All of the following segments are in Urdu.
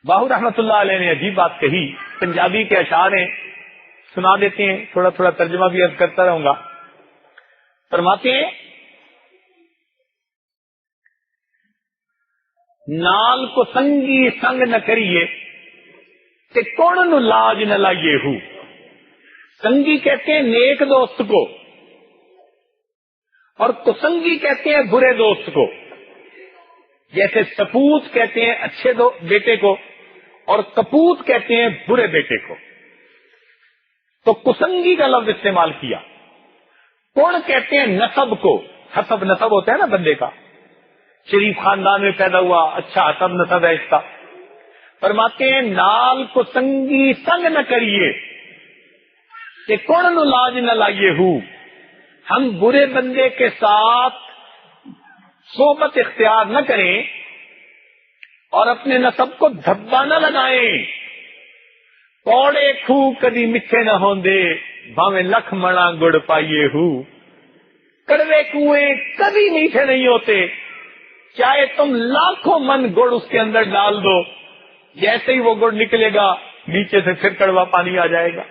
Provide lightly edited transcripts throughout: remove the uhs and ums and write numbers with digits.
باہو رحمت اللہ علیہ نے عجیب بات کہی، پنجابی کے اشعار ہیں، سنا دیتے ہیں، تھوڑا تھوڑا ترجمہ بھی عرض کرتا رہوں گا۔ فرماتے ہیں نال کو سنگی سنگ نہ کریے کہ کون نو لاج نہ لائیے ہو۔ سنگی کہتے ہیں نیک دوست کو، اور کسنگی کہتے ہیں برے دوست کو۔ جیسے سپوت کہتے ہیں اچھے بیٹے کو، اور کپوت کہتے ہیں برے بیٹے کو۔ تو کسنگی کا لفظ استعمال کیا۔ کون کہتے ہیں نسب کو، حسب نسب ہوتا ہے نا بندے کا، شریف خاندان میں پیدا ہوا، اچھا حسب نسب ہے اس کا۔ فرماتے ہیں نال کو سنگی سنگ نہ کریے کہ کون نو لاج نہ لائیے ہو۔ ہم برے بندے کے ساتھ صحبت اختیار نہ کریں اور اپنے نسب کو دھبا نہ لگائیں۔ کوڑے کھو کدی میٹھے نہ ہوندے بھاویں لکھ منا گڑ پائیے ہو۔ کڑوے کنویں کبھی میٹھے نہیں ہوتے، چاہے تم لاکھوں من گڑ اس کے اندر ڈال دو، جیسے ہی وہ گڑ نکلے گا نیچے سے پھر کڑوا پانی آ جائے گا۔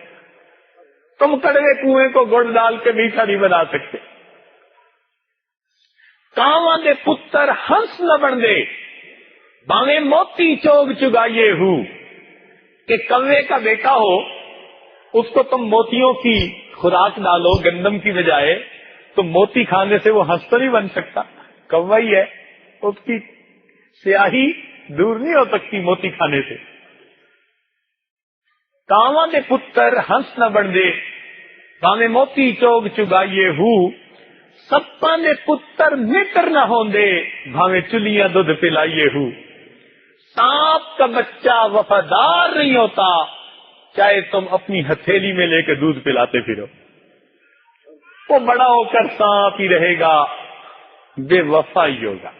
تم کڑوے کنویں کو گڑ ڈال کے میٹھا نہیں بنا سکتے۔ کاواں دے پتر ہنس نہ بن دے باویں موتی چوگ چگائیے ہو۔ کہ کوے کا بیٹا ہو اس کو تم موتیوں کی خوراک ڈالو گندم کی بجائے، تو موتی کھانے سے وہ ہنس تو نہیں بن سکتا، کوا ہی ہے، اس کی سیاہی دور نہیں ہو سکتی موتی کھانے سے۔ کاواں دے پتر ہنس نہ بن دے باویں موتی چوگ چگائیے ہو۔ سپاں دے پتر متر نہ ہوندے بھاویں چلیاں دودھ پلائیے ہو۔ سانپ کا بچہ وفادار نہیں ہوتا چاہے تم اپنی ہتھیلی میں لے کے دودھ پلاتے پھرو، وہ بڑا ہو کر سانپ ہی رہے گا، بے وفا ہی ہوگا۔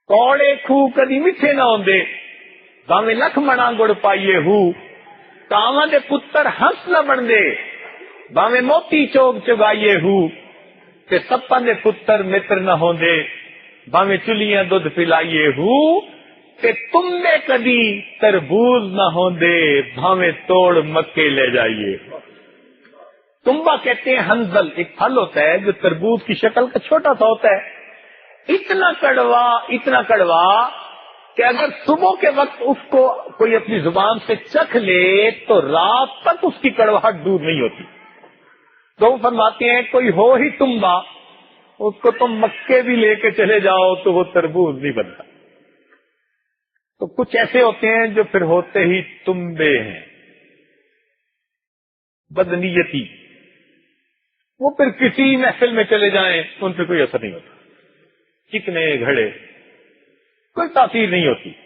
کوڑے کھو کدی میٹھے نہ ہوندے بھاویں لکھ منا گڑ پائیے ہو۔ کاواں دے پتر ہنس نہ بن دے بھاویں موتی چوگ چگائیے ہو۔ کہ سپاں دے پتر متر نہ ہوندے بھاویں چلیاں دودھ پلائیے ہو۔ کہ تم میں کدی تربوز نہ ہوندے بھاویں توڑ مکے لے جائیے۔ تمبا کہتے ہیں ہنزل، ایک پھل ہوتا ہے جو تربوز کی شکل کا چھوٹا سا ہوتا ہے، اتنا کڑوا کہ اگر صبح کے وقت اس کو کوئی اپنی زبان سے چکھ لے تو رات تک اس کی کڑواہٹ دور نہیں ہوتی۔ تو وہ فرماتے ہیں کوئی ہو ہی تمبا، اس کو تم مکے بھی لے کے چلے جاؤ تو وہ تربوز نہیں بنتا۔ تو کچھ ایسے ہوتے ہیں جو پھر ہوتے ہی تمبے ہیں، بدنیتی، وہ پھر کسی محفل میں چلے جائیں ان پہ کوئی اثر نہیں ہوتا، چکنے گھڑے کوئی تاثیر نہیں ہوتی۔